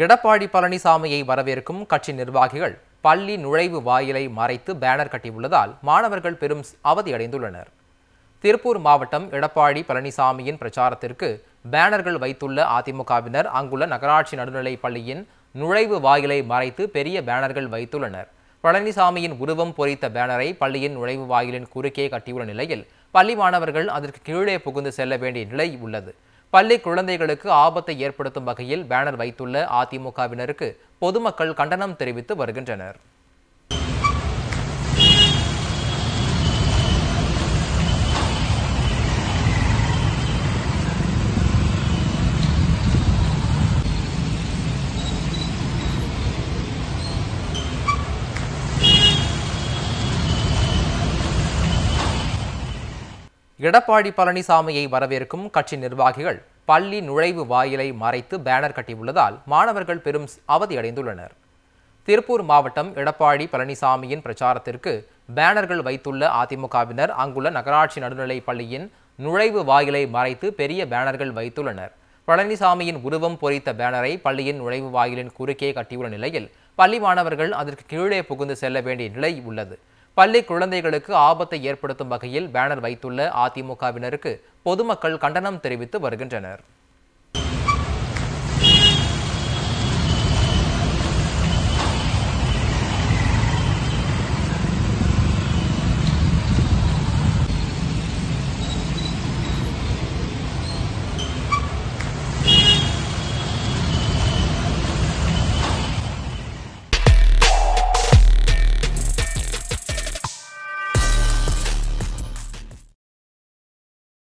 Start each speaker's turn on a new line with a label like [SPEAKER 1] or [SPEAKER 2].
[SPEAKER 1] எடப்பாடி பழனிசாமியை வரவேற்கும் கட்சி நிர்வாகிகள் பள்ளி நுழைவு வாயிலை மறைத்து பேனர் கட்டியுள்ளதால் மாணவர்கள் பெரும் அவதியடைந்துள்ளனர். திருப்பூர் மாவட்டம் எடப்பாடி பழனிசாமியின் பிரச்சாரத்திற்கு பேனர்கள் வைத்துள்ள அதிமுகவினர் அங்குள்ள நகராட்சி நடுநிலைப் பள்ளியின் நுழைவு வாயிலை மறைத்து பெரிய பேனர்கள் வைத்துள்ளனர். பழனிசாமியின் உருவம் பொறித்த பேனரை பள்ளியின் நுழைவு வாயிலின் குறுக்கே கட்டியுள்ள நிலையில் பள்ளி மாணவர்கள் அதற்கு கீழே புகுந்து செல்ல வேண்டிய நிலை உள்ளது. பள்ளி குழந்தைகளுக்கு ஆபத்தை ஏற்படுத்தும் வகையில் பேனர் வைத்துள்ள அதிமுகவினருக்கு பொதுமக்கள் கண்டனம் தெரிவித்து வருகின்றனர். எடப்பாடி பழனிசாமியை வரவேற்கும் கட்சி நிர்வாகிகள் பள்ளி நுழைவு வாயிலை மறைத்து பேனர் கட்டியுள்ளதால் மாணவர்கள் பெரும் அவதியடைந்துள்ளனர். திருப்பூர் மாவட்டம் எடப்பாடி பழனிசாமியின் பிரச்சாரத்திற்கு பேனர்கள் வைத்துள்ள அதிமுகவினர் அங்குள்ள நகராட்சி நடுநிலைப் பள்ளியின் நுழைவு வாயிலை மறைத்து பெரிய பேனர்கள் வைத்துள்ளனர். பழனிசாமியின் உருவம் பொறித்த பேனரை பள்ளியின் நுழைவு வாயிலின் குறுக்கே கட்டியுள்ள நிலையில் பள்ளி மாணவர்கள் அதற்கு கீழே புகுந்து செல்ல வேண்டிய நிலை உள்ளது. பள்ளி குழந்தைகளுக்கு ஆபத்தை ஏற்படுத்தும் வகையில் பேனர் வைத்துள்ள அதிமுகவினருக்கு பொதுமக்கள் கண்டனம் தெரிவித்து வருகின்றனர்.